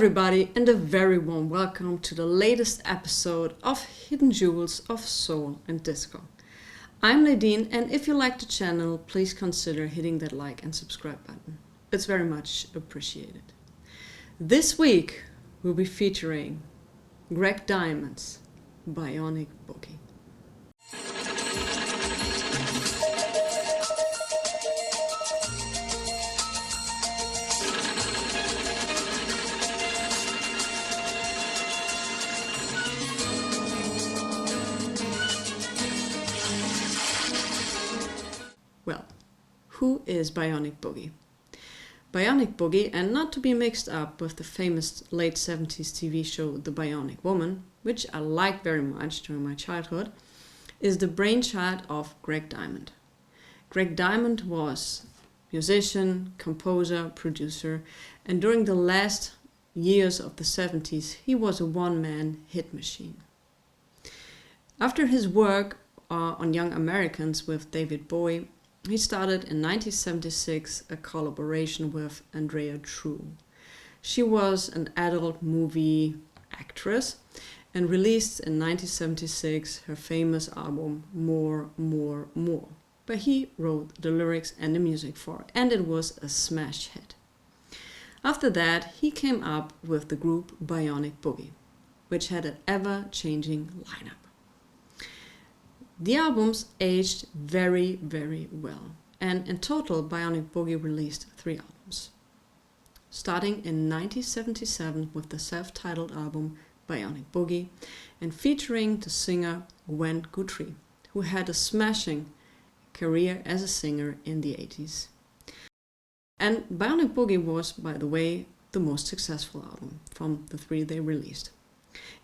everybody, and a very warm welcome to the latest episode of Hidden Jewels of Soul and Disco. I'm Nadine, and if you like the channel, please consider hitting that like and subscribe button. It's very much appreciated. This week, we'll be featuring Gregg Diamond's Bionic Boogie. Well, who is Bionic Boogie? Bionic Boogie, and not to be mixed up with the famous late 70s TV show The Bionic Woman, which I liked very much during my childhood, is the brainchild of Gregg Diamond. Gregg Diamond was musician, composer, producer, and during the last years of the 70s, he was a one-man hit machine. After his work on Young Americans with David Bowie, he started in 1976 a collaboration with Andrea True. She was an adult movie actress and released in 1976 her famous album More, More, More. But he wrote the lyrics and the music for it, and it was a smash hit. After that, he came up with the group Bionic Boogie, which had an ever-changing lineup. The albums aged very, very well, and in total Bionic Boogie released 3 albums. Starting in 1977 with the self-titled album Bionic Boogie, and featuring the singer Gwen Guthrie, who had a smashing career as a singer in the 80s. And Bionic Boogie was, by the way, the most successful album from the 3 they released.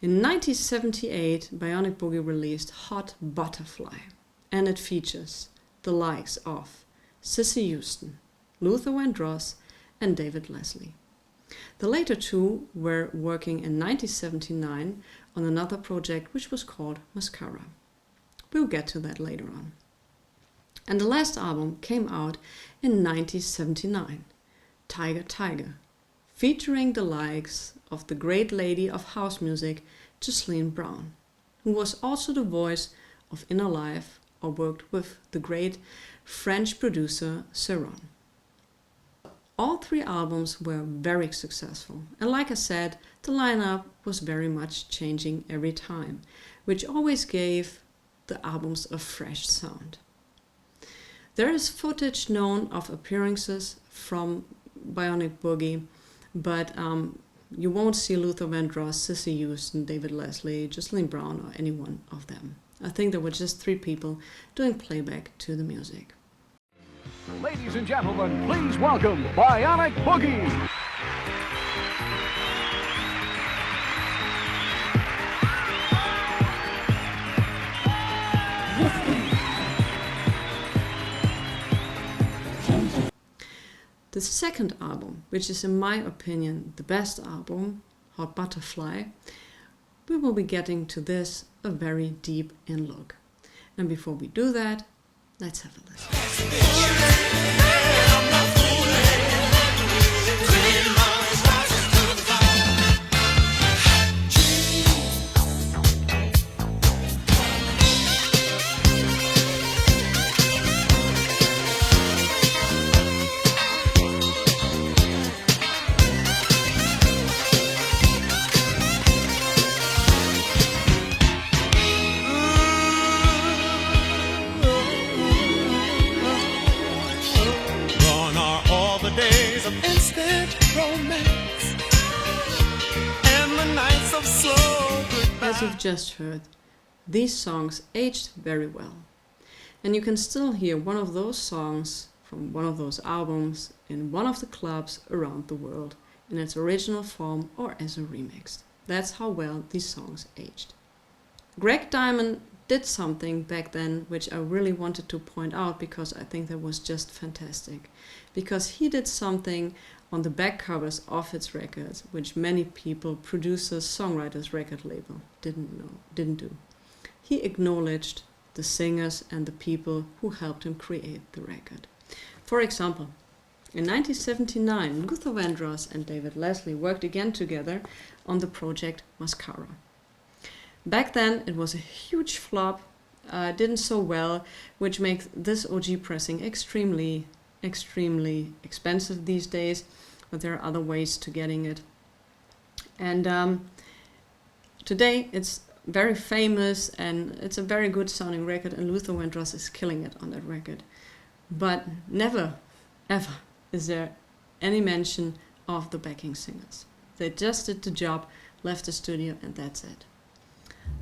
In 1978, Bionic Boogie released Hot Butterfly, and it features the likes of Cissy Houston, Luther Vandross, and David Lasley. The later 2 were working in 1979 on another project which was called Mascara. We'll get to that later on. And the last album came out in 1979, Tiger Tiger, featuring the likes of the great lady of house music, Jocelyn Brown, who was also the voice of Inner Life or worked with the great French producer Ceron. All 3 albums were very successful, and like I said, the lineup was very much changing every time, which always gave the albums a fresh sound. There is footage known of appearances from Bionic Boogie, but you won't see Luther Vandross, Cissy Houston, David Lasley, Jocelyn Brown, or any one of them. I think there were just 3 people doing playback to the music. Ladies and gentlemen, please welcome Bionic Boogie. The second album, which is in my opinion the best album, Hot Butterfly, we will be getting to this a very deep in look. And before we do that, let's have a listen. As you've just heard, these songs aged very well, and you can still hear one of those songs from one of those albums in one of the clubs around the world in its original form or as a remix. That's how well these songs aged. Gregg Diamond did something back then which I really wanted to point out because I think that was just fantastic, because he did something on the back covers of its records which many people, producers, songwriters, record label didn't do. He acknowledged the singers and the people who helped him create the record. For example, In 1979, Luther Vandross and David Lasley worked again together on the project Mascara. Back then, it was a huge flop, didn't so well, which makes this OG pressing extremely expensive these days, but there are other ways to getting it. And today it's very famous and it's a very good sounding record, and Luther Vandross is killing it on that record. But never, ever is there any mention of the backing singers. They just did the job, left the studio, and that's it.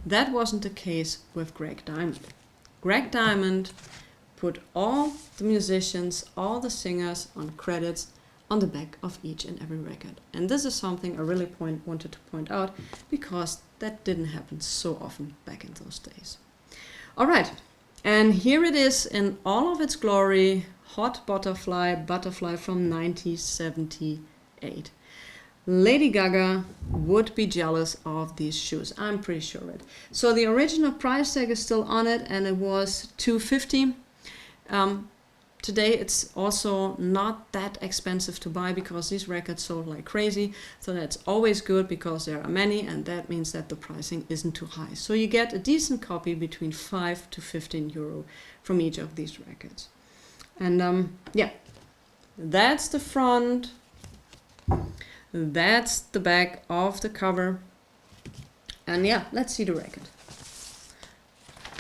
That wasn't the case with Gregg Diamond. Gregg Diamond put all the musicians, all the singers on credits on the back of each and every record. And this is something I really wanted to point out, because that didn't happen so often back in those days. Alright, and here it is in all of its glory, Hot Butterfly from 1978. Lady Gaga would be jealous of these shoes, I'm pretty sure of it. So the original price tag is still on it, and it was $250. Today it's also not that expensive to buy, because these records sold like crazy. So that's always good, because there are many, and that means that the pricing isn't too high. So you get a decent copy between 5 to 15 euro from each of these records. And yeah, that's the front. That's the back of the cover. And yeah, let's see the record.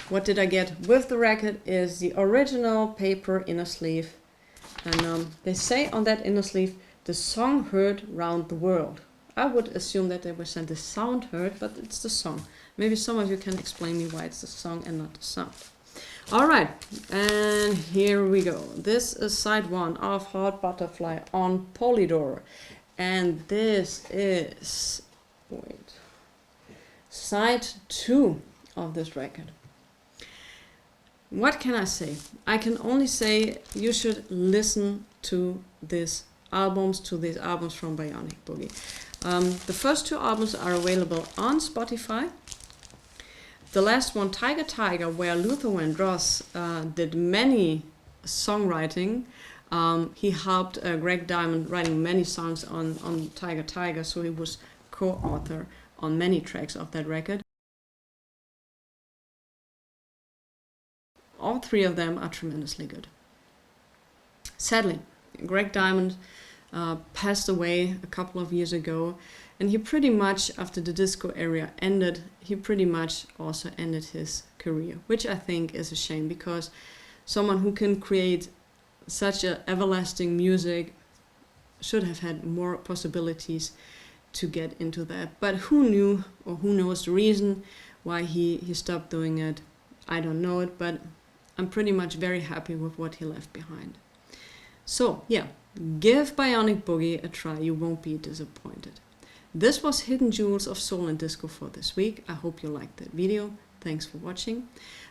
What did I get with the record is the original paper inner sleeve. And they say on that inner sleeve, the song heard round the world. I would assume that they were sent the sound heard, but it's the song. Maybe some of you can explain me why it's the song and not the sound. Alright, and here we go. This is side 1 of Hot Butterfly on Polydor. And this is, side 2 of this record. What can I say? I can only say you should listen to these albums from Bionic Boogie. The first 2 albums are available on Spotify. The last one, Tiger Tiger, where Luther Vandross did many songwriting. He helped Gregg Diamond writing many songs on Tiger Tiger, so he was co-author on many tracks of that record. All 3 of them are tremendously good. Sadly, Gregg Diamond passed away a couple of years ago, and he pretty much, after the disco era ended, he pretty much also ended his career, which I think is a shame, because someone who can create such a everlasting music should have had more possibilities to get into that. But who knew, or who knows the reason why he stopped doing it? I don't know it, but I'm pretty much very happy with what he left behind. So yeah, give Bionic Boogie a try, you won't be disappointed. This was Hidden Jewels of Soul and Disco for this week. I hope you liked that video. Thanks for watching.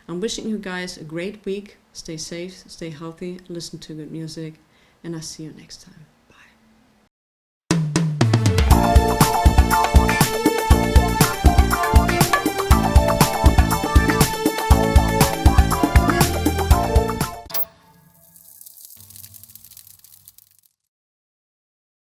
I'm wishing you guys a great week. Stay safe, stay healthy, listen to good music, and I'll see you next time.